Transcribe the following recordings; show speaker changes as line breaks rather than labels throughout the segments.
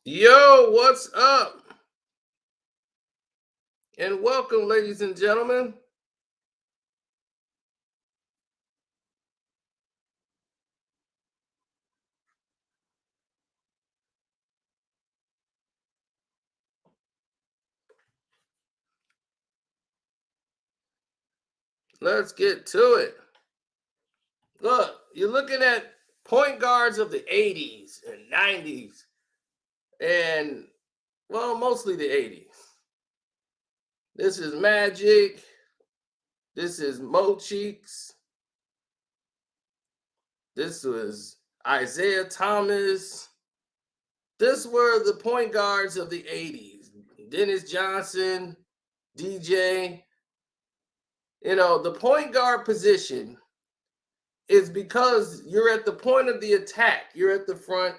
Yo, what's up? And welcome, ladies and gentlemen. Let's get to it. Look, you're looking at point guards of the 80s and 90s, and well, mostly the 80s. This is Magic. This is Mo Cheeks. This was Isaiah Thomas. This were the point guards of the 80s. Dennis Johnson, DJ. The point guard position is because you're at the point of the attack. You're at the front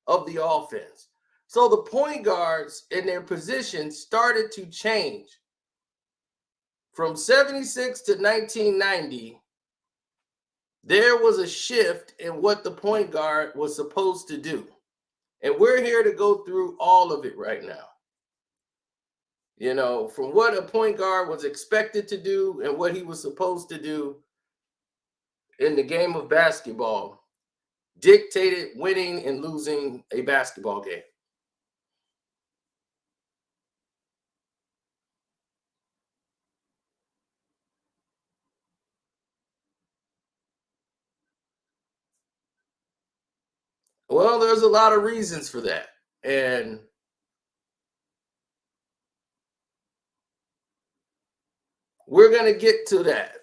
of the offense. So the point guards in their position started to change. From 76 to 1990, there was a shift in what the point guard was supposed to do. And we're here to go through all of it right now. From what a point guard was expected to do and what he was supposed to do in the game of basketball dictated winning and losing a basketball game. Well, there's a lot of reasons for that. And we're going to get to that.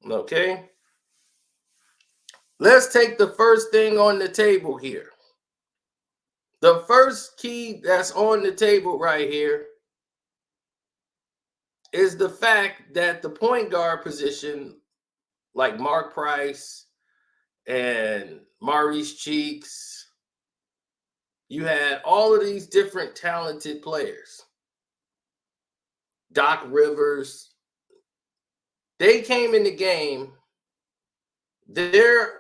Okay? Let's take the first thing on the table here. The first key that's on the table right here is the fact that the point guard position, like Mark Price and Maurice Cheeks, you had all of these different talented players. Doc Rivers, they came in the game. Their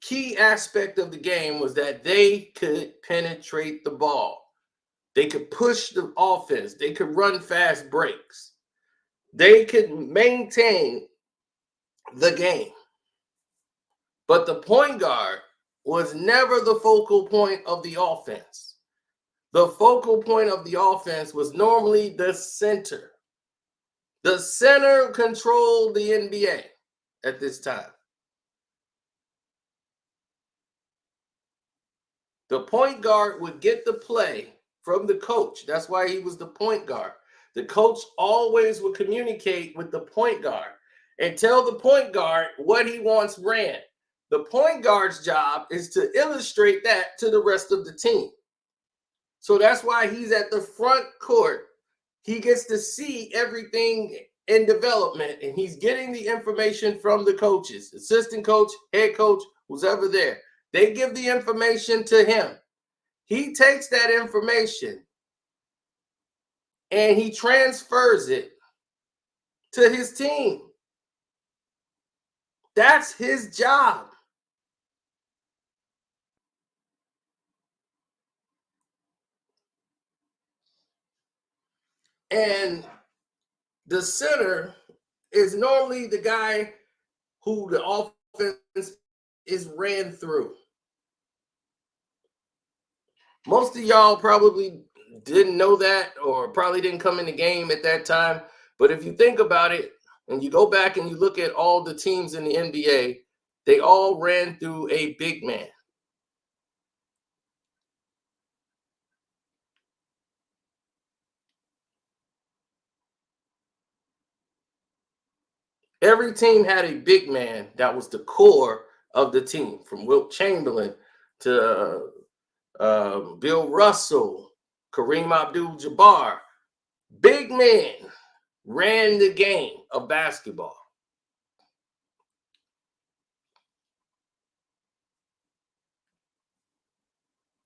key aspect of the game was that they could penetrate the ball. They could push the offense. They could run fast breaks. They could maintain the game. But the point guard was never the focal point of the offense. The focal point of the offense was normally the center. The center controlled the NBA at this time. The point guard would get the play from the coach. That's why he was the point guard. The coach always would communicate with the point guard and tell the point guard what he wants ran. The point guard's job is to illustrate that to the rest of the team. So that's why he's at the front court. He gets to see everything in development, and he's getting the information from the coaches, assistant coach, head coach, who's ever there. They give the information to him. He takes that information and he transfers it to his team. That's his job. And the center is normally the guy who the offense is ran through. Most of y'all probably didn't know that or probably didn't come in the game at that time. But if you think about it and you go back and you look at all the teams in the NBA, they all ran through a big man. Every team had a big man that was the core of the team, from Wilt Chamberlain to Bill Russell, Kareem Abdul-Jabbar. Big men ran the game of basketball.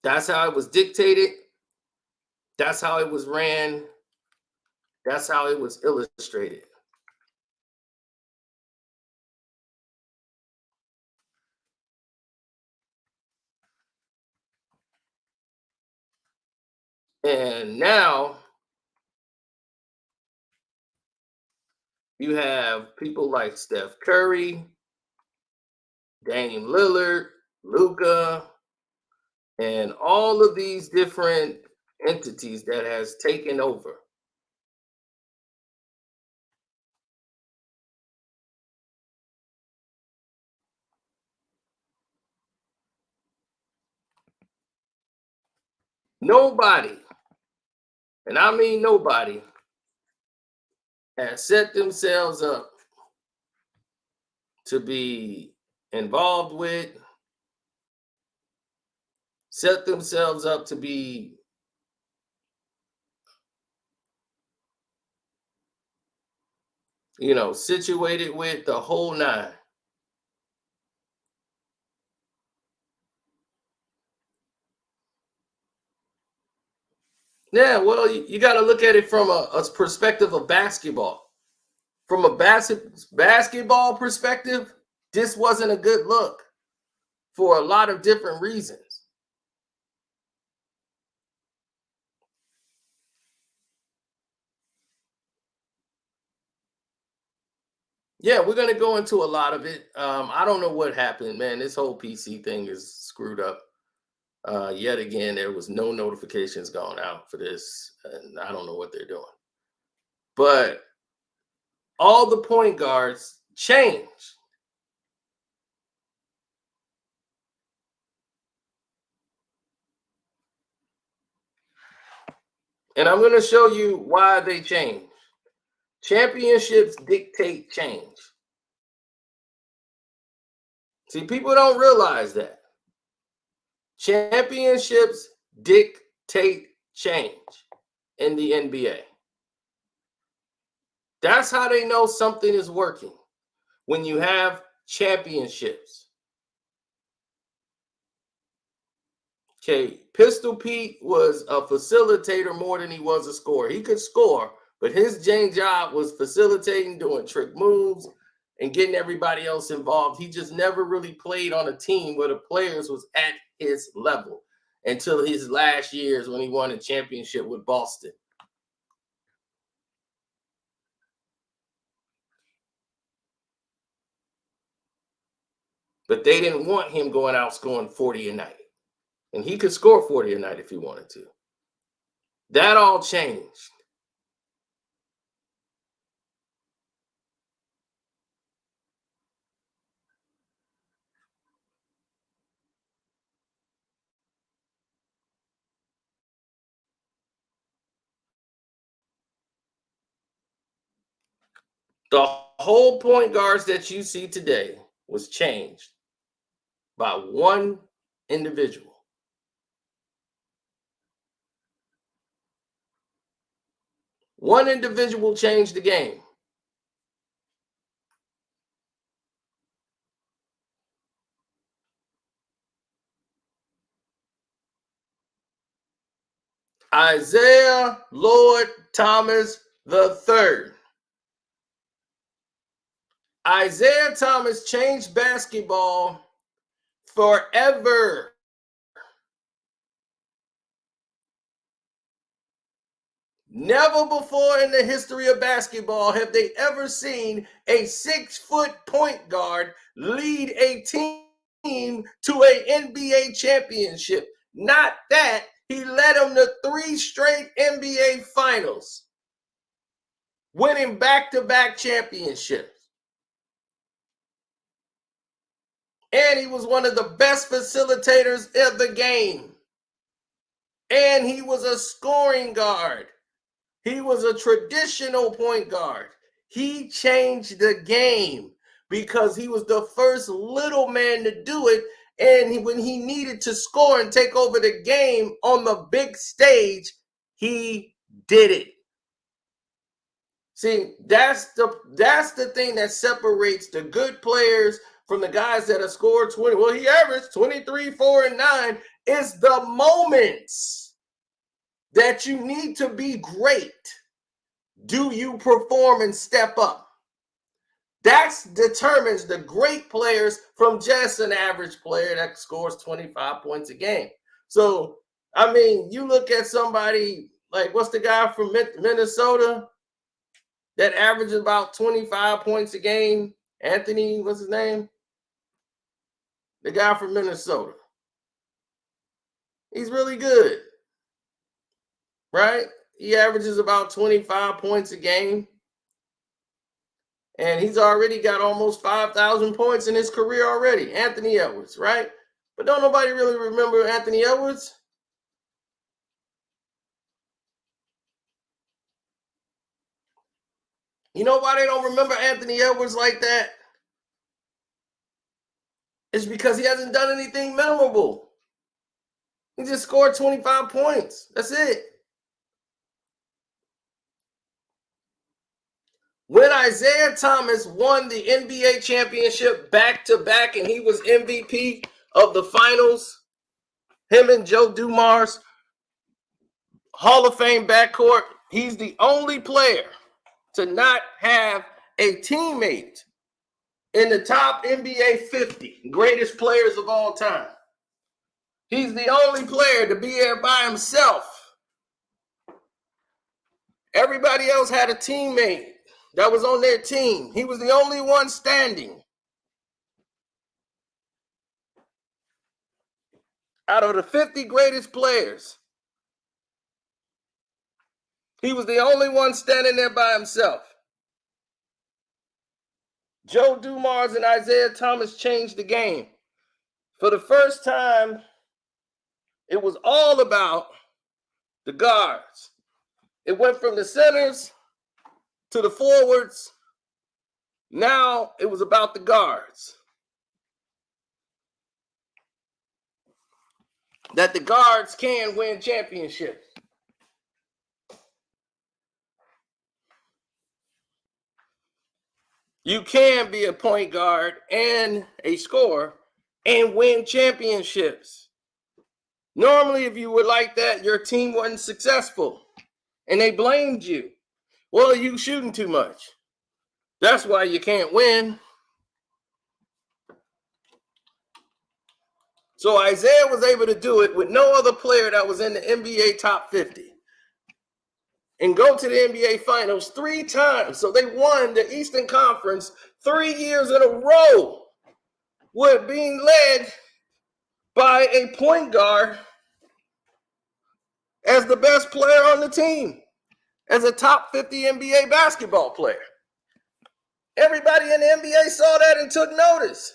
That's how it was dictated. That's how it was ran. That's how it was illustrated. And now you have people like Steph Curry, Dame Lillard, Luca, and all of these different entities that has taken over. Nobody, and I mean nobody, has set themselves up to be involved with, set themselves up to be, situated with the whole nine. Yeah, well, you got to look at it from a perspective of basketball. From a basketball perspective, this wasn't a good look for a lot of different reasons. Yeah, we're gonna go into a lot of it. I don't know what happened, man. This whole PC thing is screwed up. Yet again, there was no notifications going out for this, and I don't know what they're doing. But all the point guards changed, and I'm gonna show you why they changed. Championships dictate change. See, people don't realize that. Championships dictate change in the NBA. That's how they know something is working when you have championships. Okay, Pistol Pete was a facilitator more than he was a scorer. He could score, but his main job was facilitating, doing trick moves, and getting everybody else involved. He just never really played on a team where the players was at his level until his last years when he won a championship with Boston. But they didn't want him going out scoring 40 a night. And he could score 40 a night if he wanted to. That all changed. The whole point guards that you see today was changed by one individual. One individual changed the game. Isaiah Lord Thomas III. Isaiah Thomas changed basketball forever. Never before in the history of basketball have they ever seen a 6-foot point guard lead a team to an NBA championship. Not that, he led them to 3 straight NBA finals, winning back-to-back championships. And he was one of the best facilitators of the game. And he was a scoring guard. He was a traditional point guard. He changed the game because he was the first little man to do it. And when he needed to score and take over the game on the big stage, he did it. See, that's the thing that separates the good players from the guys that have scored 20. Well, he averaged 23, 4, and 9. Is the moments that you need to be great. Do you perform and step up? That determines the great players from just an average player that scores 25 points a game. So I mean, you look at somebody like what's the guy from Minnesota that averages about 25 points a game? Anthony, what's his name? The guy from Minnesota. He's really good, right? He averages about 25 points a game. And he's already got almost 5,000 points in his career already. Anthony Edwards, right? But don't nobody really remember Anthony Edwards. You know why they don't remember Anthony Edwards like that? It's because he hasn't done anything memorable. He just scored 25 points. That's it. When Isaiah Thomas won the NBA championship back to back and he was MVP of the finals, him and Joe Dumars, Hall of Fame backcourt, he's the only player to not have a teammate in the top NBA 50 greatest players of all time. He's the only player to be there by himself. Everybody else had a teammate that was on their team. He was the only one standing. Out of the 50 greatest players, he was the only one standing there by himself. Joe Dumars and Isaiah Thomas changed the game. For the first time, it was all about the guards. It went from the centers to the forwards. Now it was about the guards. That the guards can win championships. You can be a point guard and a scorer and win championships. Normally, if you were like that, your team wasn't successful and they blamed you. Well, you shooting too much. That's why you can't win. So Isaiah was able to do it with no other player that was in the NBA top 50 and go to the NBA Finals 3 times. So they won the Eastern Conference 3 years in a row with being led by a point guard as the best player on the team, as a top 50 NBA basketball player. Everybody in the NBA saw that and took notice.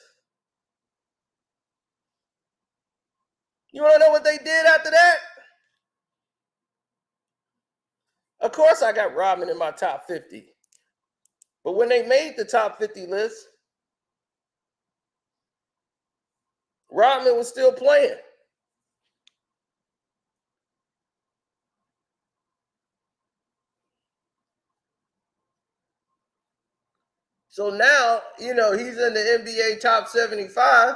You want to know what they did after that? Of course, I got Rodman in my top 50. But when they made the top 50 list, Rodman was still playing. So now, he's in the NBA top 75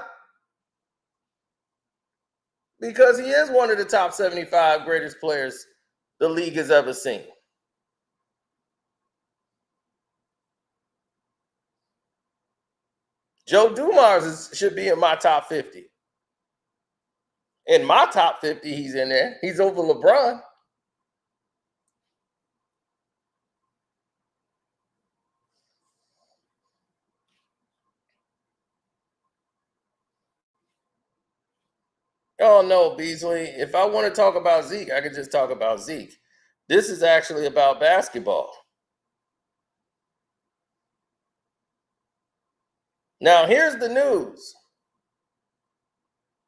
because he is one of the top 75 greatest players the league has ever seen. Joe Dumars should be in my top 50. In my top 50, he's in there. He's over LeBron. Oh, no, Beasley. If I want to talk about Zeke, I could just talk about Zeke. This is actually about basketball. Now, here's the news.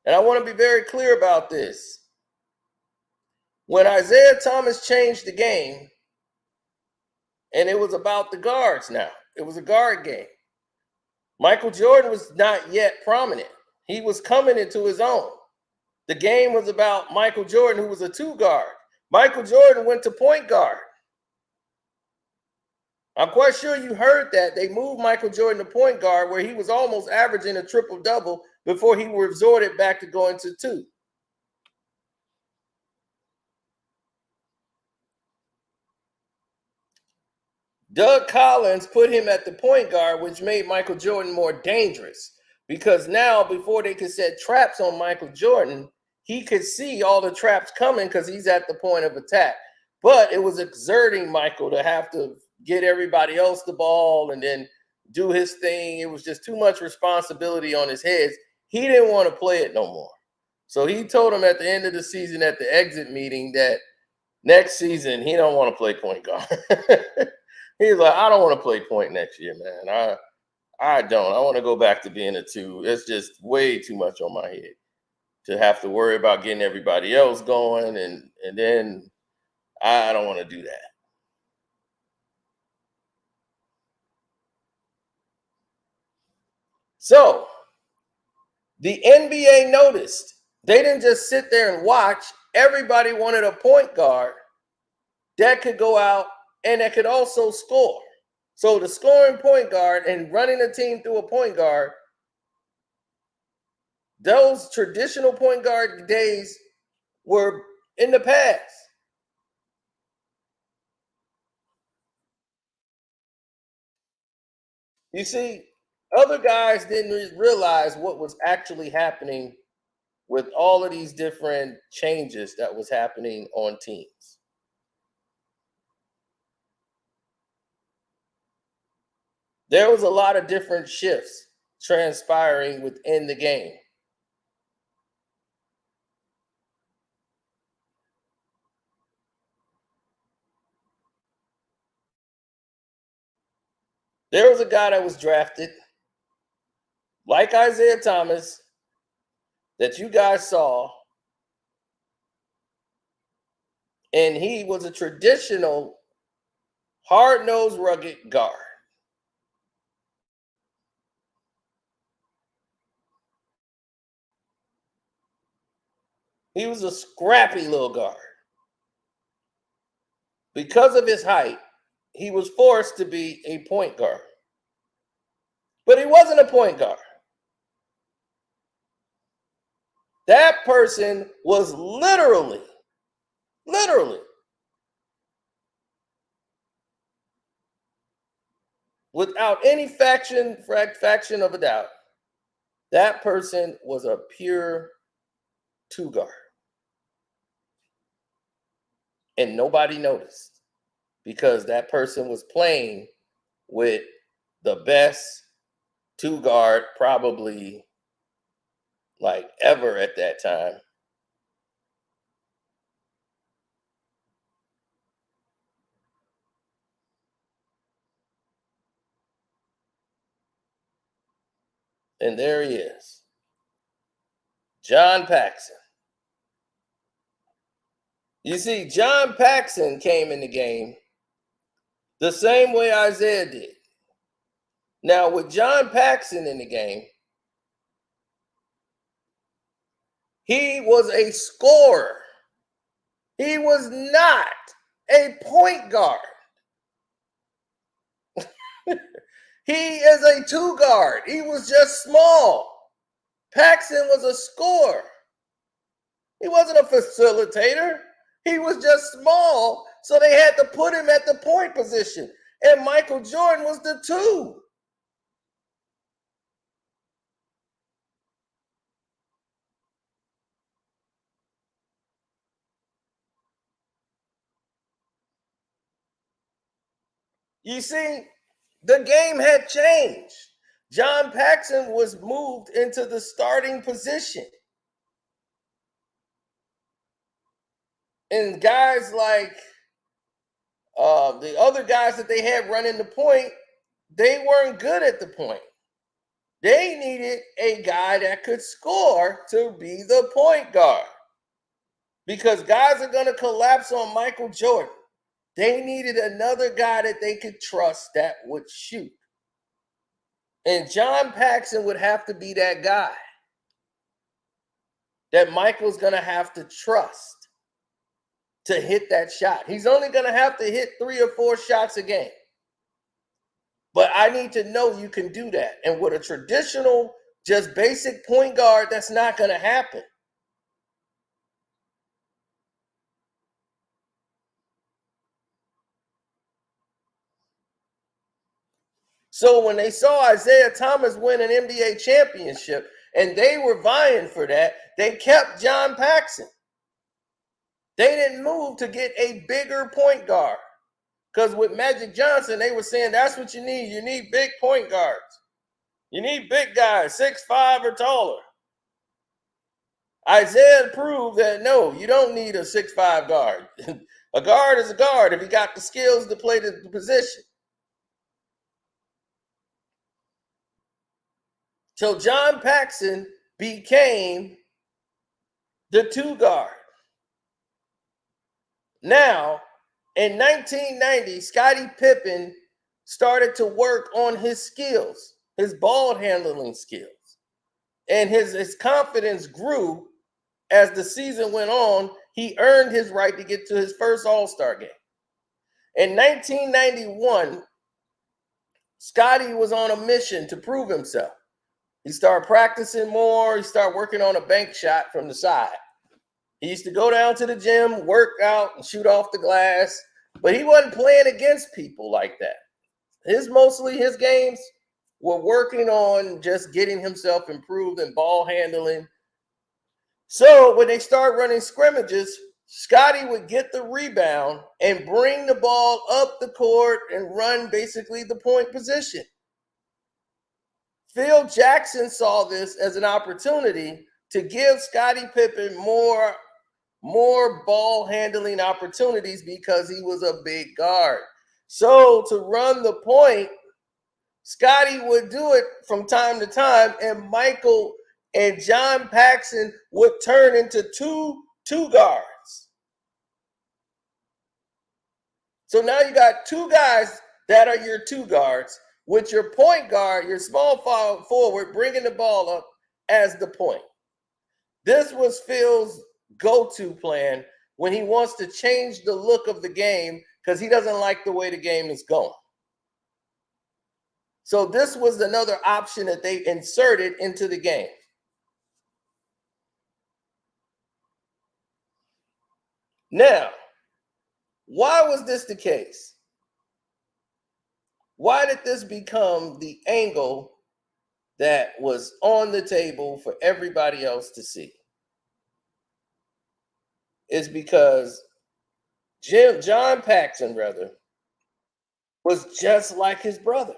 And I want to be very clear about this. When Isaiah Thomas changed the game, and it was about the guards now, it was a guard game. Michael Jordan was not yet prominent. He was coming into his own. The game was about Michael Jordan, who was a 2 guard. Michael Jordan went to point guard. I'm quite sure you heard that. They moved Michael Jordan to point guard where he was almost averaging a triple-double before he resorted back to going to 2. Doug Collins put him at the point guard, which made Michael Jordan more dangerous because now before they could set traps on Michael Jordan, he could see all the traps coming because he's at the point of attack. But it was exerting Michael to have to get everybody else the ball and then do his thing. It was just too much responsibility on his head. He didn't want to play it no more. So he told him at the end of the season at the exit meeting that next season he don't want to play point guard. He's like, I don't want to play point next year, man. I don't. I want to go back to being a two. It's just way too much on my head to have to worry about getting everybody else going, and then I don't want to do that. So the NBA noticed. They didn't just sit there and watch. Everybody wanted a point guard that could go out and that could also score. So the scoring point guard and running a team through a point guard, those traditional point guard days were in the past. You see, other guys didn't realize what was actually happening with all of these different changes that was happening on teams. There was a lot of different shifts transpiring within the game. There was a guy that was drafted, like Isaiah Thomas, that you guys saw, and he was a traditional, hard nosed, rugged guard. He was a scrappy little guard. Because of his height, he was forced to be a point guard. But he wasn't a point guard. That person was literally, without any fraction of a doubt, that person was a pure two guard. And nobody noticed because that person was playing with the best two guard probably like ever at that time. And there he is, John Paxson. You see, John Paxson came in the game the same way Isaiah did. Now, with John Paxson in the game, he was a scorer. He was not a point guard. He is a two guard. He was just small. Paxson was a scorer. He wasn't a facilitator. He was just small, so they had to put him at the point position. And Michael Jordan was the two. You see, the game had changed. John Paxson was moved into the starting position. And guys like the other guys that they had running the point, they weren't good at the point. They needed a guy that could score to be the point guard because guys are going to collapse on Michael Jordan. They needed another guy that they could trust that would shoot. And John Paxson would have to be that guy that Michael's going to have to trust to hit that shot. He's only going to have to hit 3 or 4 shots a game. But I need to know you can do that. And with a traditional, just basic point guard, that's not going to happen. So when they saw Isaiah Thomas win an NBA championship, and they were vying for that. They kept John Paxson. They didn't move to get a bigger point guard. Because with Magic Johnson, they were saying that's what you need. You need big point guards. You need big guys, 6'5" or taller. Isaiah proved that no, you don't need a 6'5" guard. A guard is a guard if he got the skills to play the position. So John Paxson became the 2 guard. Now, in 1990, Scottie Pippen started to work on his skills, his ball handling skills. And his confidence grew as the season went on. He earned his right to get to his first All-Star game. In 1991, Scottie was on a mission to prove himself. He started practicing more. He started working on a bank shot from the side. He used to go down to the gym, work out, and shoot off the glass. But he wasn't playing against people like that. Mostly his games were working on just getting himself improved in ball handling. So when they start running scrimmages, Scottie would get the rebound and bring the ball up the court and run basically the point position. Phil Jackson saw this as an opportunity to give Scottie Pippen more ball handling opportunities because he was a big guard. So to run the point, Scottie would do it from time to time, and Michael and John Paxson would turn into two guards. So now you got 2 guys that are your 2 guards, with your point guard, your small forward, bringing the ball up as the point. This was Phil's go-to plan when he wants to change the look of the game because he doesn't like the way the game is going. So this was another option that they inserted into the game. Now, why was this the case? Why did this become the angle that was on the table for everybody else to see? It's because John Paxson, was just like his brother.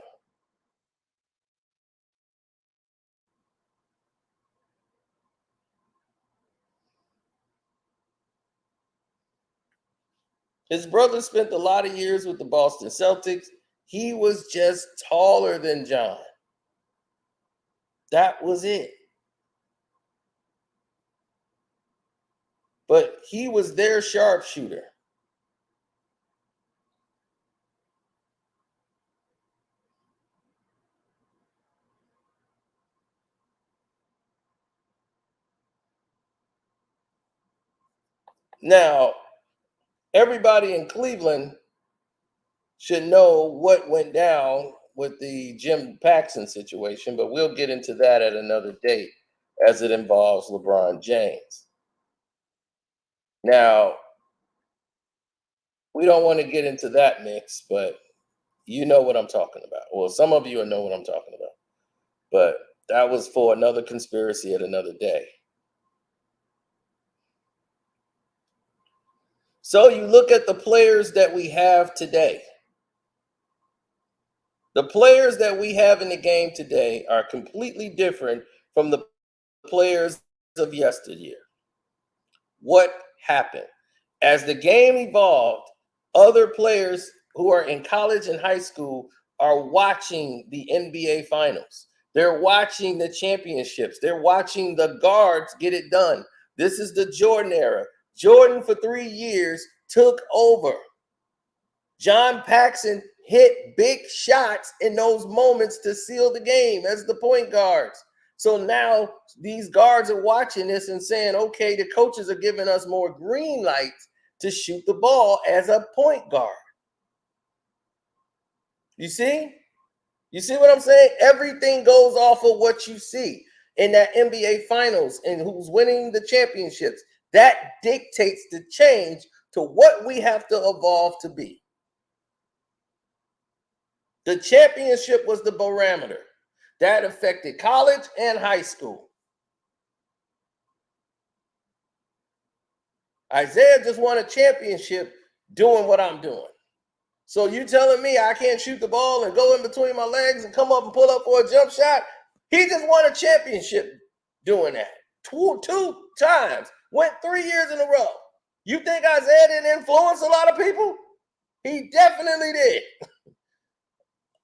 His brother spent a lot of years with the Boston Celtics. He was just taller than John. That was it. But he was their sharpshooter. Now, everybody in Cleveland should know what went down with the Jim Paxson situation, but we'll get into that at another date as it involves LeBron James. Now, we don't want to get into that mix, but you know what I'm talking about. Well, some of you will know what I'm talking about, but that was for another conspiracy at another day. So you look at the players that we have today. The players that we have in the game today are completely different from the players of yesteryear. What happened? As the game evolved, other players who are in college and high school are watching the NBA finals. They're watching the championships. They're watching the guards get it done. This is the Jordan era. Jordan, for 3 years, took over. John Paxson hit big shots in those moments to seal the game as the point guards. So now these guards are watching this and saying, okay, the coaches are giving us more green lights to shoot the ball as a point guard. You see? You see what I'm saying? Everything goes off of what you see in that NBA finals and who's winning the championships. That dictates the change to what we have to evolve to be. The championship was the barometer that affected college and high school. Isaiah just won a championship doing what I'm doing. So you telling me I can't shoot the ball and go in between my legs and come up and pull up for a jump shot? He just won a championship doing that. Two times. Went 3 years in a row. You think Isaiah didn't influence a lot of people? He definitely did.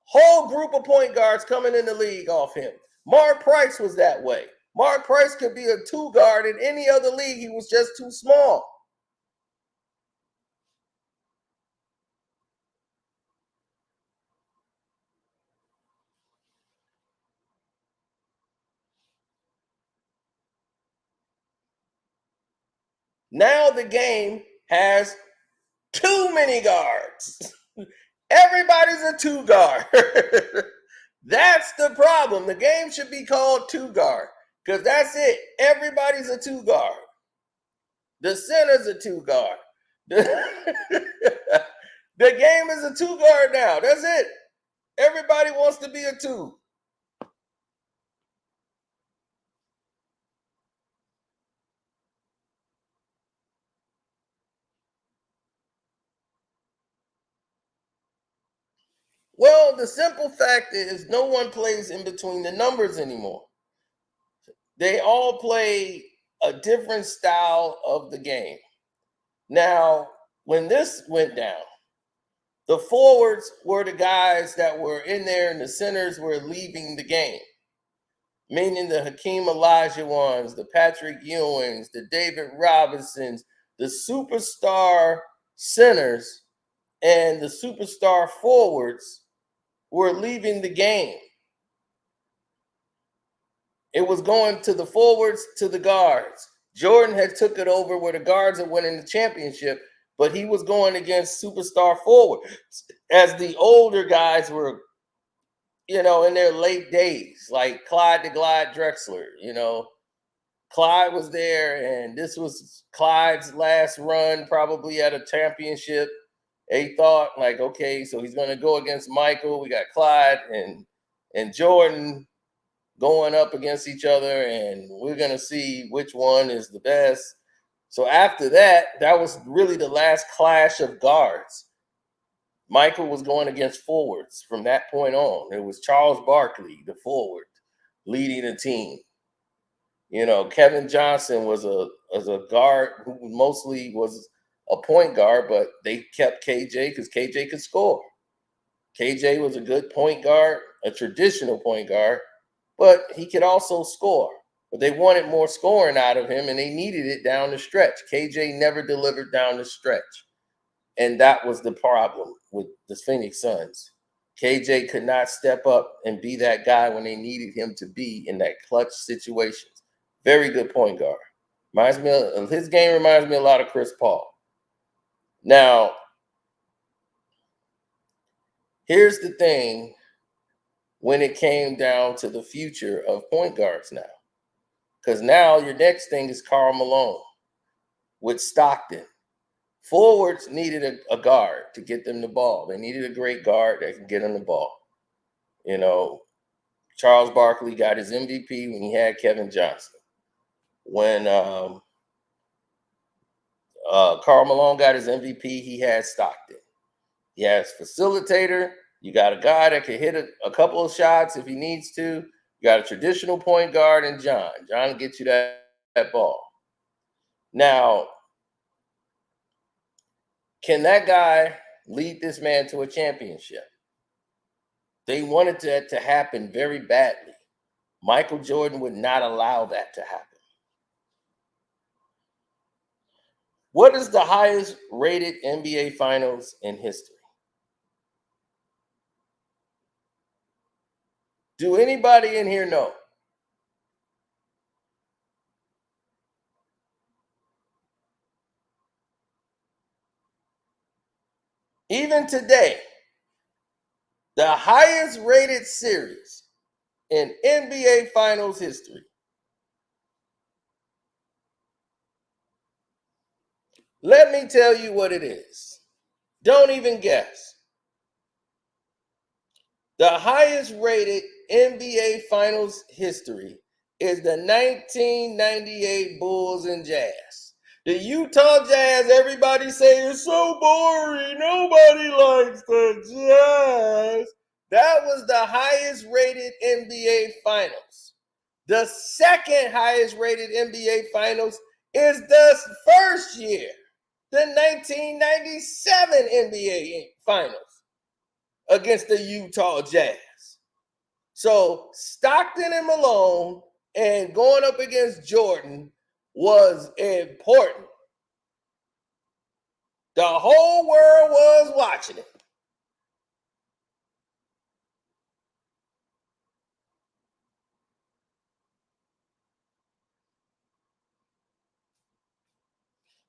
Whole group of point guards coming in the league off him. Mark Price was that way. Mark Price could be a 2 guard in any other league. He was just too small. Now the game has too many guards. Everybody's a 2 guard. That's the problem. The game should be called 2 guard because that's it. Everybody's a 2 guard. The center's a 2 guard. The game is a 2 guard now. That's it. Everybody wants to be a 2. Well, the simple fact is no one plays in between the numbers anymore. They all play a different style of the game. Now, when this went down, the forwards were the guys that were in there and the centers were leaving the game, meaning the Hakeem Olajuwons, the Patrick Ewings, the David Robinsons, the superstar centers and the superstar forwards were leaving the game. It was going to the forwards, to the guards. Jordan had took it over where the guards had winning the championship, but he was going against superstar forwards as the older guys were, in their late days, like Clyde the Glide Drexler. Clyde was there, and this was Clyde's last run, probably at a championship. They thought, like, okay, so he's going to go against Michael. We got Clyde and Jordan going up against each other, and we're going to see which one is the best. So after that, that was really the last clash of guards. Michael was going against forwards from that point on. It was Charles Barkley, the forward, leading the team. Kevin Johnson was a guard who mostly was a point guard, but they kept KJ because KJ could score. KJ was a good point guard, a traditional point guard, but he could also score. But they wanted more scoring out of him, and they needed it down the stretch. KJ never delivered down the stretch. And that was the problem with the Phoenix Suns. KJ could not step up and be that guy when they needed him to be in that clutch situations. Very good point guard. His game reminds me a lot of Chris Paul. Now, here's the thing when it came down to the future of point guards now. Because now your next thing is Karl Malone with Stockton. Forwards needed a guard to get them the ball. They needed a great guard that can get them the ball. Charles Barkley got his MVP when he had Kevin Johnson. When Karl Malone got his MVP, he had Stockton. He has facilitator. You got a guy that can hit a couple of shots if he needs to. You got a traditional point guard in John. John gets you that ball. Now, can that guy lead this man to a championship? They wanted that to happen very badly. Michael Jordan would not allow that to happen. What is the highest rated NBA Finals in history? Do anybody in here know? Even today, the highest rated series in NBA Finals history. Let me tell you what it is. Don't even guess. The highest rated NBA Finals history is the 1998 Bulls and Jazz. The Utah Jazz, everybody say it's so boring. Nobody likes the Jazz. That was the highest rated NBA Finals. The second highest rated NBA Finals is the first year, the 1997 NBA Finals against the Utah Jazz. So Stockton and Malone and going up against Jordan was important. The whole world was watching it.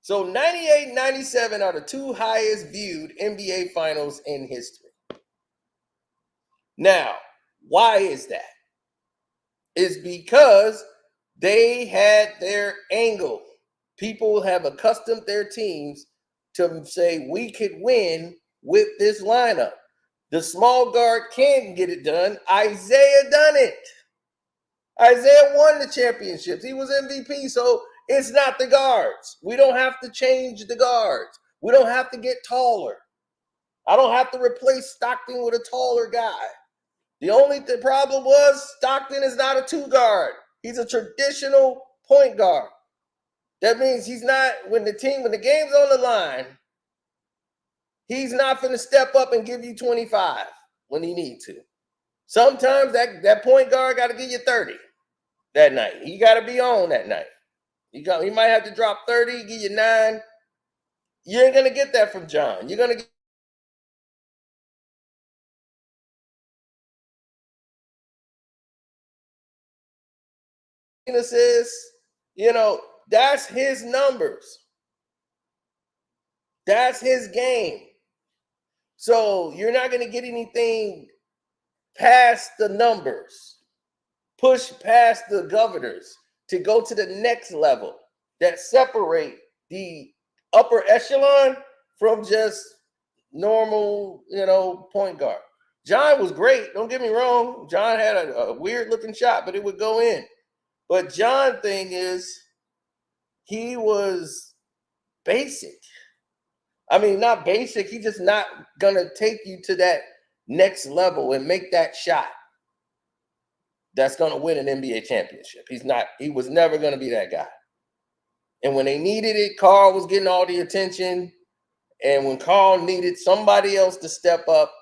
So 98, 97 are the two highest viewed NBA finals in history. Now, why is that? It's because they had their angle. People have accustomed their teams to say, we could win with this lineup. The small guard can get it done. Isaiah done it. Isaiah won the championships. He was MVP. So it's not the guards. We don't have to change the guards. We don't have to get taller. I don't have to replace Stockton with a taller guy. The only problem was Stockton is not a two guard. He's a traditional point guard. That means he's not, when the game's on the line, he's not going to step up and give you 25 when he needs to. Sometimes that point guard got to give you 30 that night. He got to be on that night. He might have to drop 30, give you 9. You ain't going to get that from John. You're going to get assists. That's his numbers. That's his game. So you're not going to get anything past the numbers, push past the governors to go to the next level that separate the upper echelon from just normal, point guard. John was great. Don't get me wrong. John had a weird looking shot, but it would go in. But John thing is he was basic. I mean, not basic. He's just not going to take you to that next level and make that shot that's going to win an NBA championship. He was never going to be that guy. And when they needed it, Carl was getting all the attention. And when Carl needed somebody else to step up,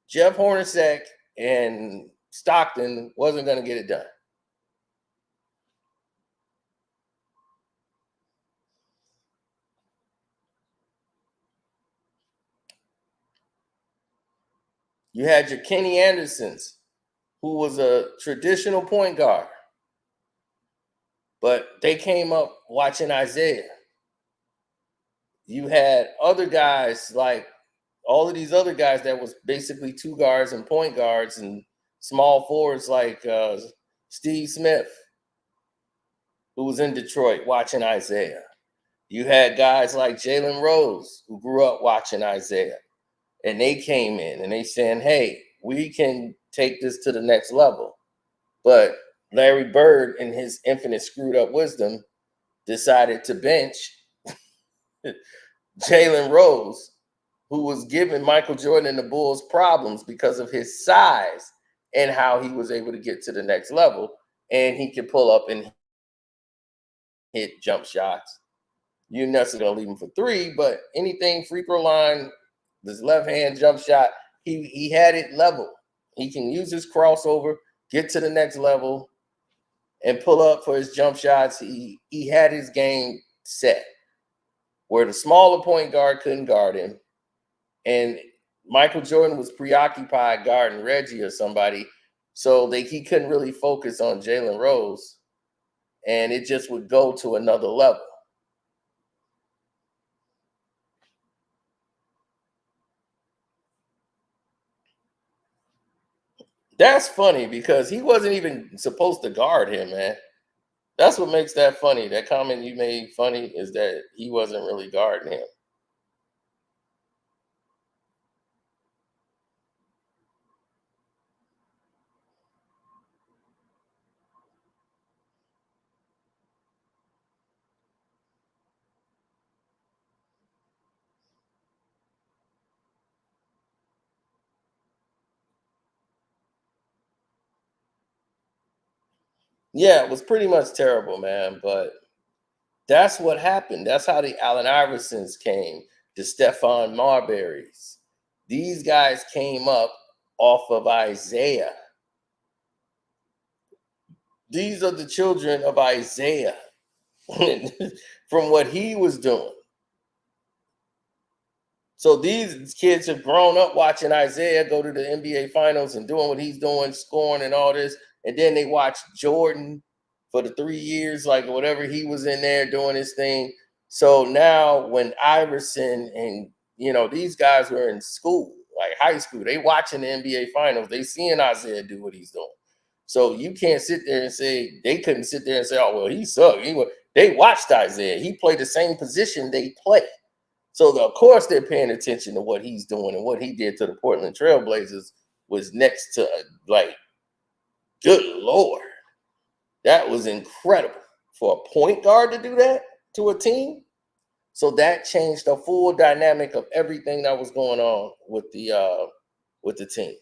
Jeff Hornacek and Stockton wasn't going to get it done. You had your Kenny Andersons, who was a traditional point guard, but they came up watching Isaiah. You had other guys like all of these other guys that was basically two guards and point guards and small forwards like Steve Smith, who was in Detroit watching Isaiah. You had guys like Jalen Rose, who grew up watching Isaiah. And they came in and they saying, hey, we can take this to the next level. But Larry Bird, in his infinite screwed up wisdom, decided to bench Jalen Rose, who was giving Michael Jordan and the Bulls problems because of his size and how he was able to get to the next level. And he could pull up and hit jump shots. You're necessarily going to leave him for 3, but anything free throw line, this left hand jump shot, he had it level. He can use his crossover, get to the next level, and pull up for his jump shots. He had his game set where the smaller point guard couldn't guard him. And Michael Jordan was preoccupied guarding Reggie or somebody, so he couldn't really focus on Jalen Rose, and it just would go to another level. That's funny because he wasn't even supposed to guard him, man. That's what makes that funny. That comment you made funny is that he wasn't really guarding him. Yeah, it was pretty much terrible, man. But that's what happened. That's how the Allen Iversons came, the Stephon Marburys. These guys came up off of Isaiah. These are the children of Isaiah from what he was doing. So these kids have grown up watching Isaiah go to the NBA finals and doing what he's doing, scoring and all this. And then they watch Jordan for the 3 years, like whatever he was in there doing his thing. So now when Iverson and these guys were in school, like high school, they watching the NBA finals, they seeing Isaiah do what he's doing. So you can't sit there and say they couldn't sit there and say, oh well, he sucked. They watched Isaiah. He played the same position they play. So of course they're paying attention to what he's doing, and what he did to the Portland Trailblazers was next to like, good lord, that was incredible for a point guard to do that to a team. So that changed the full dynamic of everything that was going on with the team.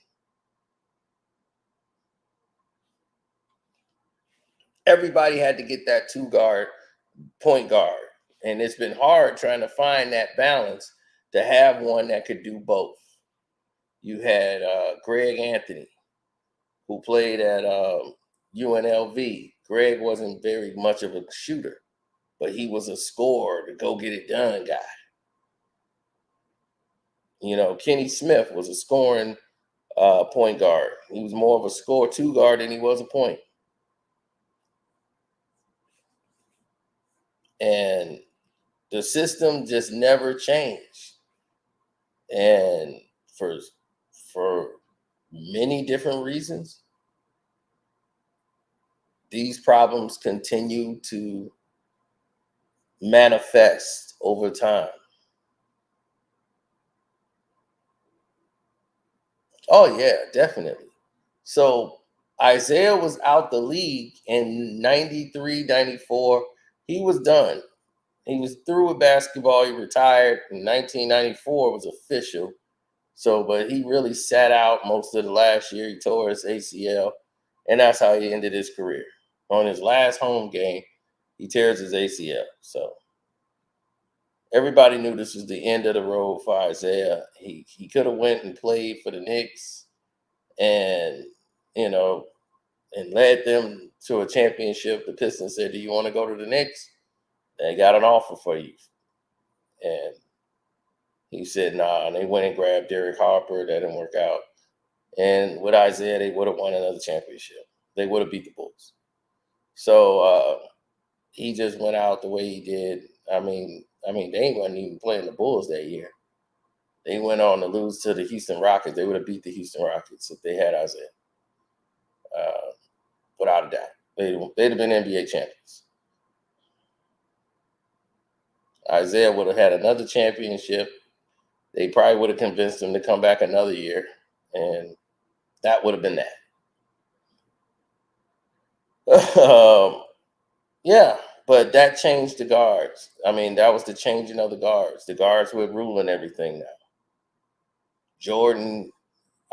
Everybody had to get that two guard point guard, and it's been hard trying to find that balance to have one that could do both. You had Greg Anthony, who played at UNLV. Greg wasn't very much of a shooter, but he was a scorer, to go get it done guy. Kenny Smith was a scoring point guard. He was more of a score two guard than he was a point. And the system just never changed. And for many different reasons, these problems continue to manifest over time. Oh yeah, definitely. So Isaiah was out the league in 93, 94. He was done. He was through with basketball. He retired in 1994. It was official. So, but he really sat out most of the last year. He tore his ACL, and that's how he ended his career. On his last home game, he tears his ACL. So everybody knew this was the end of the road for Isaiah. He could have went and played for the Knicks, and you know, and led them to a championship. The Pistons said, "Do you want to go to the Knicks?" They got an offer for you, and he said, "Nah." And they went and grabbed Derek Harper. That didn't work out. And with Isaiah, they would have won another championship. They would have beat the Bulls. So he just went out the way he did. They wasn't even playing the Bulls that year. They went on to lose to the Houston Rockets. They would have beat the Houston Rockets if they had Isaiah, uh, without a doubt. They'd have been NBA champions. Isaiah would have had another championship. They probably would have convinced him to come back another year, and that would have been that. Yeah, but that changed the guards. That was the changing of the guards. The guards were ruling everything now. Jordan,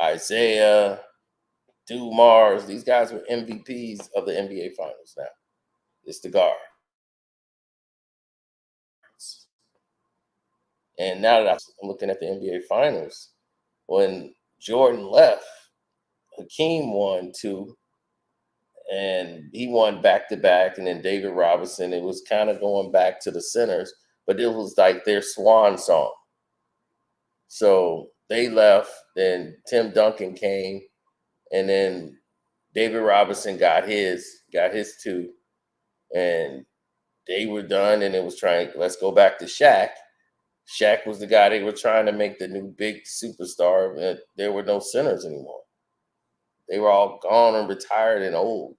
Isaiah, Dumars, these guys were MVPs of the NBA Finals now. It's the guards. And now that I'm looking at the NBA Finals, when Jordan left, Hakeem won two, and he won back to back, and then David Robinson. It was kind of going back to the centers, but it was like their swan song. So they left, then Tim Duncan came, and then David Robinson got his two, and they were done. And it was trying, let's go back to Shaq. Shaq was the guy they were trying to make the new big superstar, and there were no centers anymore. They were all gone and retired and old.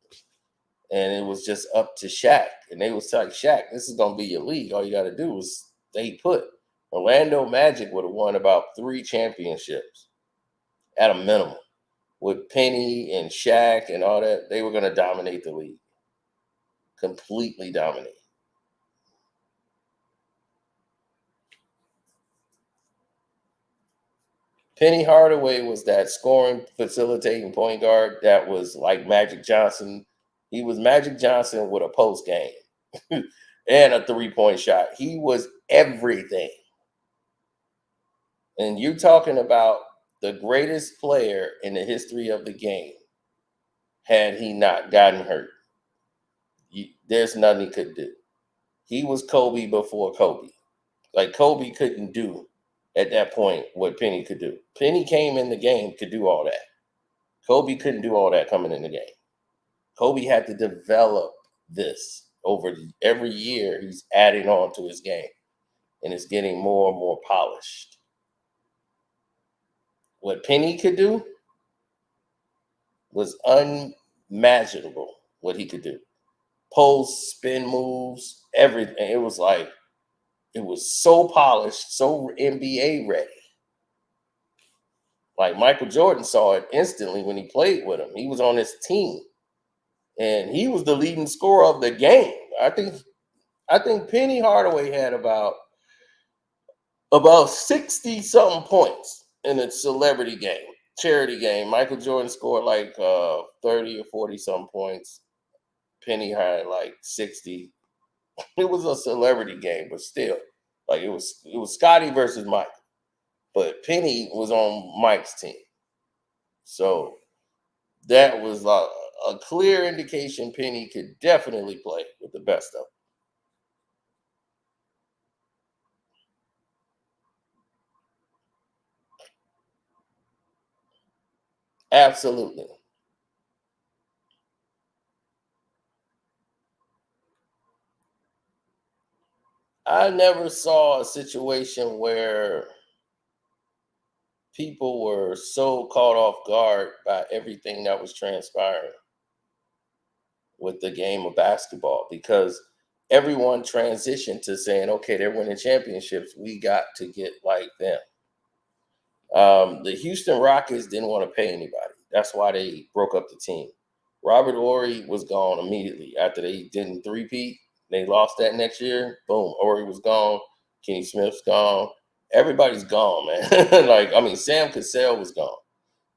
And it was just up to Shaq. And they was like, Shaq, this is gonna be your league. All you gotta do is stay put. Orlando Magic would have won about 3 championships at a minimum. With Penny and Shaq and all that, they were gonna dominate the league. Completely dominate. Penny Hardaway was that scoring, facilitating point guard that was like Magic Johnson. He was Magic Johnson with a post game and a 3-point shot. He was everything. And you're talking about the greatest player in the history of the game had he not gotten hurt. There's nothing he could do. He was Kobe before Kobe. Like Kobe couldn't do at that point what Penny could do. Penny came in the game, could do all that. Kobe couldn't do all that coming in the game. Kobe had to develop this over every year. He's adding on to his game, and it's getting more and more polished. What Penny could do was unimaginable. What he could do, post, spin moves, everything. It was like it was so polished, so NBA ready. Like Michael Jordan saw it instantly when he played with him. He was on his team, and he was the leading scorer of the game. I think Penny Hardaway had about 60 something points in a celebrity game, charity game. Michael Jordan scored like 30 or 40 something points. Penny had like 60. It was a celebrity game, but still, like it was Scotty versus Mike, but Penny was on Mike's team. So that was a clear indication Penny could definitely play with the best of them. Absolutely. I never saw a situation where people were so caught off guard by everything that was transpiring with the game of basketball because everyone transitioned to saying, okay, they're winning championships. We got to get like them. The Houston Rockets didn't want to pay anybody. That's why they broke up the team. Robert Ory was gone immediately after they didn't three-peat. They lost that next year. Boom, Ory was gone. Kenny Smith's gone. Everybody's gone, man. Sam Cassell was gone.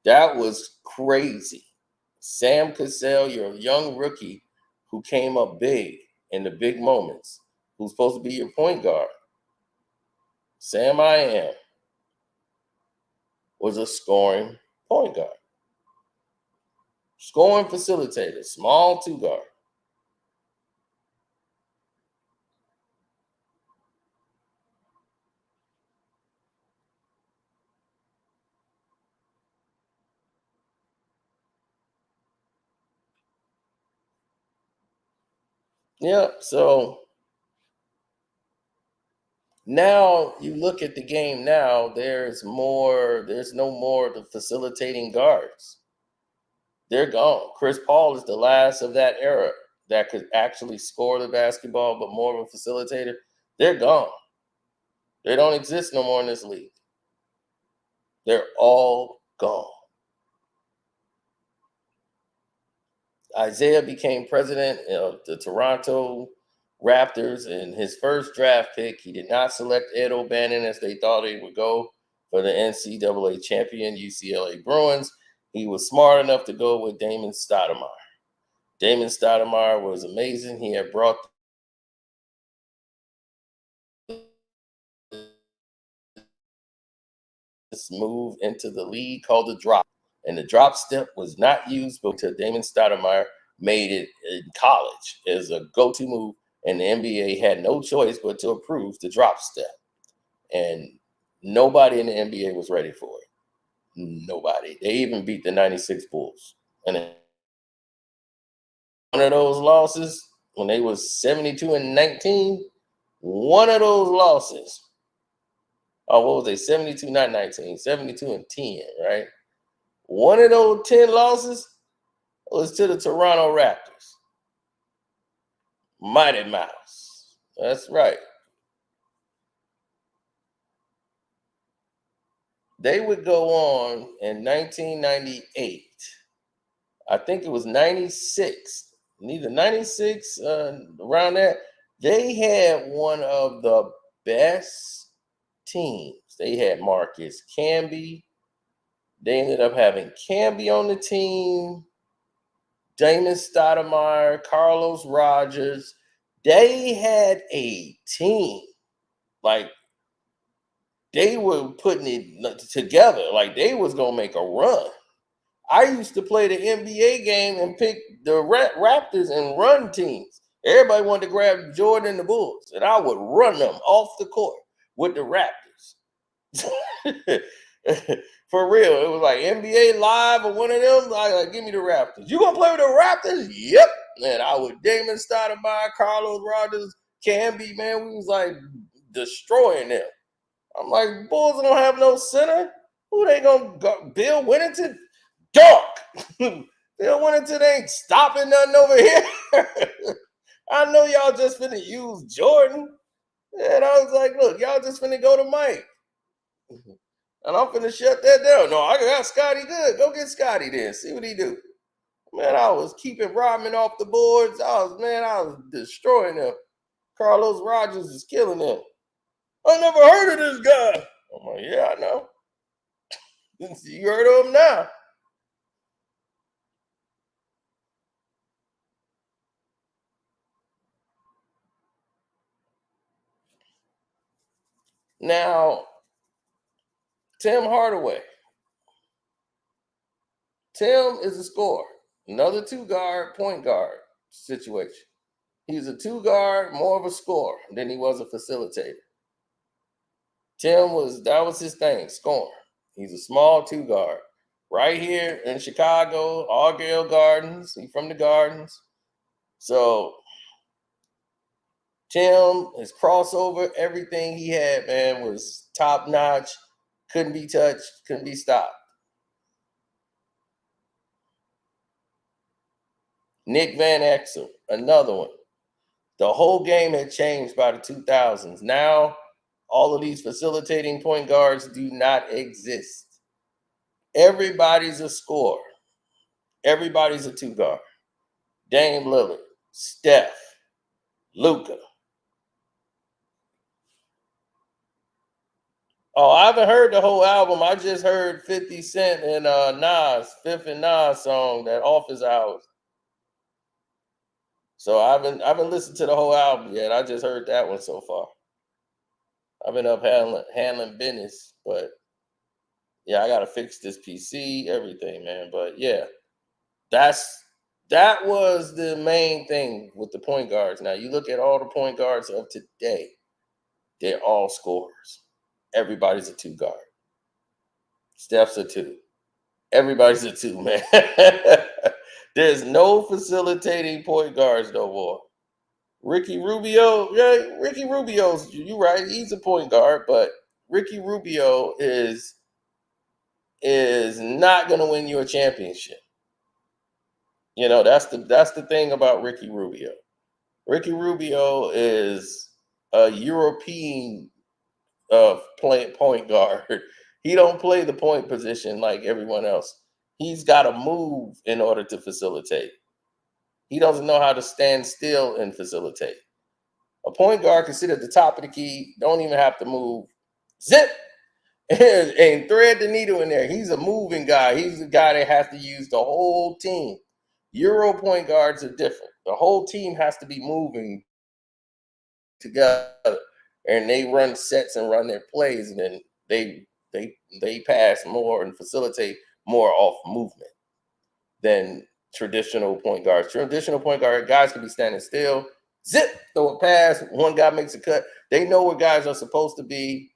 That was crazy. Sam Cassell, you're a young rookie who came up big in the big moments, who's supposed to be your point guard. Sam I am was a scoring point guard, scoring facilitator, small two guard. Yeah, so now you look at the game now, there's no more of the facilitating guards. They're gone. Chris Paul is the last of that era that could actually score the basketball, but more of a facilitator. They're gone. They don't exist no more in this league. They're all gone. Isaiah became president of the Toronto Raptors in his first draft pick. He did not select Ed O'Bannon as they thought he would go for the NCAA champion UCLA Bruins. He was smart enough to go with Damon Stoudemire. Damon Stoudemire was amazing. He had brought this move into the league called the drop. And the drop step was not used until Damon Stoudemire made it in college as a go-to move. And the NBA had no choice but to approve the drop step. And nobody in the NBA was ready for it. Nobody. They even beat the 96 Bulls. And one of those losses, when they was 72-19, one of those losses, what was they? 72, not 19, 72-10, right? One of those 10 losses was to the Toronto Raptors. Mighty Mouse. That's right. They would go on in 1998. I think it was 96. Neither 96, around that. They had one of the best teams. They had Marcus Camby. They ended up having Camby on the team. Damon Stoudemire, Carlos Rogers. They had a team. Like they were putting it together. Like they was gonna make a run. I used to play the NBA game and pick the Raptors and run teams. Everybody wanted to grab Jordan and the Bulls, and I would run them off the court with the Raptors. For real, it was like NBA Live or one of them. Like, give me the Raptors. You gonna play with the Raptors? Yep. Man, I would Damon Stoudemire, Carlos Rogers, Camby. Man, we was like destroying them. I'm like, Bulls don't have no center. Who they gonna go? Bill Winnington? Dark. Bill Winnington ain't stopping nothing over here. I know y'all just finna use Jordan. And I was like, look, y'all just finna go to Mike. And I'm finna shut that down. No, I got Scotty good. Go get Scotty then. See what he do. Man, I was keeping Rodman off the boards. I was destroying them. Carlos Rogers is killing them. I never heard of this guy. I'm like, yeah, I know. You heard of him now. Now, Tim Hardaway. Tim is a scorer. Another two guard, point guard situation. He's a two guard, more of a scorer than he was a facilitator. That was his thing, scoring. He's a small two guard. Right here in Chicago, Argyle Gardens. He's from the Gardens. So Tim, his crossover, everything he had, man, was top notch. Couldn't be touched, couldn't be stopped. Nick Van Exel, another one. The whole game had changed by the 2000s. Now, all of these facilitating point guards do not exist. Everybody's a scorer. Everybody's a two guard. Dame Lillard, Steph, Luka. Oh, I haven't heard the whole album. I just heard 50 Cent and Nas, Fifth and Nas song, that Office Hours. So I haven't listened to the whole album yet. I just heard that one so far. I've been up handling business, but yeah, I gotta fix this PC, everything, man. But yeah, that's that was the main thing with the point guards. Now you look at all the point guards of today, they're all scorers. Everybody's a two guard. Steph's a two. Everybody's a two, man. There's no facilitating point guards no more. Ricky Rubio, yeah, Ricky Rubio's you're right. He's a point guard, but Ricky Rubio is not going to win you a championship. You know, that's the thing about Ricky Rubio. Ricky Rubio is a European point guard. He don't play the point position like everyone else. He's got to move in order to facilitate. He doesn't know how to stand still and facilitate. A point guard can sit at the top of the key, don't even have to move. Zip and thread the needle in there. He's a moving guy. He's the guy that has to use the whole team. Euro point guards are different. The whole team has to be moving together, and they run sets and run their plays, and then they pass more and facilitate more off movement than traditional point guards. Traditional point guard guys can be standing still, zip, throw a pass, one guy makes a cut. They know where guys are supposed to be.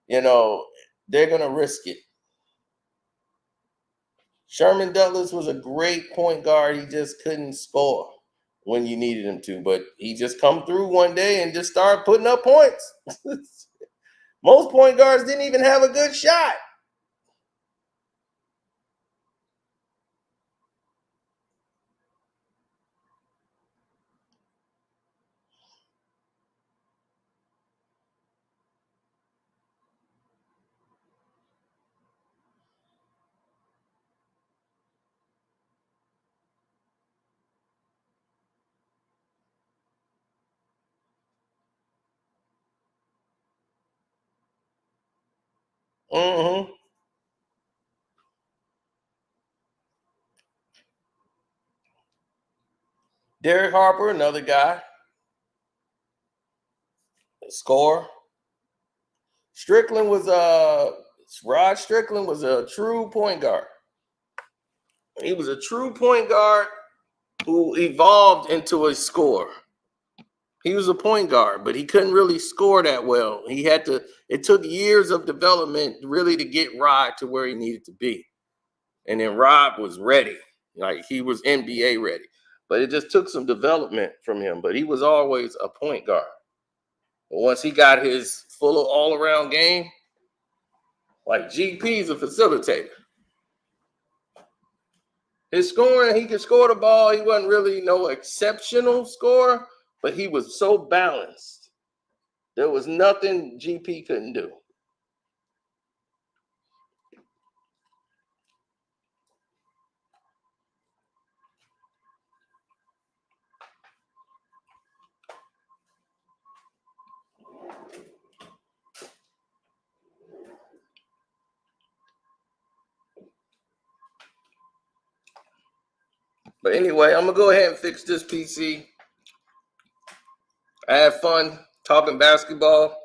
You know, they're gonna risk it. Sherman Douglas was a great point guard. He just couldn't score when you needed him to, but he just come through one day and just started putting up points. Most point guards didn't even have a good shot. Mm-hmm. Derek Harper, another guy, score. Strickland was Rod Strickland was a true point guard. He was a true point guard who evolved into a scorer. He was a point guard, but he couldn't really score that well. It took years of development really to get Rod to where he needed to be. And then Rod was ready. Like he was NBA ready. But it just took some development from him. But he was always a point guard. But once he got his full all-around game, like GP's a facilitator. His scoring, he could score the ball. He wasn't really no exceptional scorer, but he was so balanced. There was nothing GP couldn't do. But anyway, I'm going to go ahead and fix this PC. I had fun talking basketball.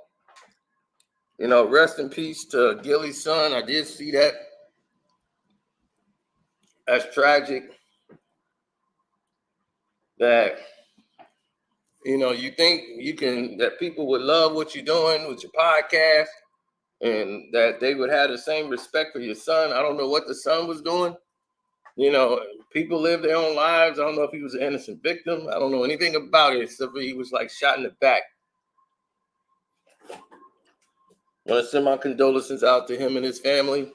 You know, rest in peace to Gilly's son. I did see that. That's tragic. That, you know, you think that people would love what you're doing with your podcast and that they would have the same respect for your son. I don't know what the son was doing. You know, people live their own lives. I don't know if he was an innocent victim. I don't know anything about it except for he was like shot in the back. I want to send my condolences out to him and his family,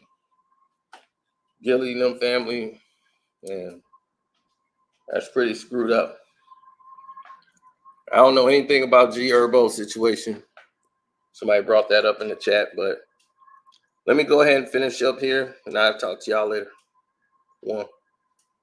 Gilly and them family. Man, that's pretty screwed up. I don't know anything about G Herbo's situation. Somebody brought that up in the chat, but let me go ahead and finish up here, and I'll talk to y'all later. One.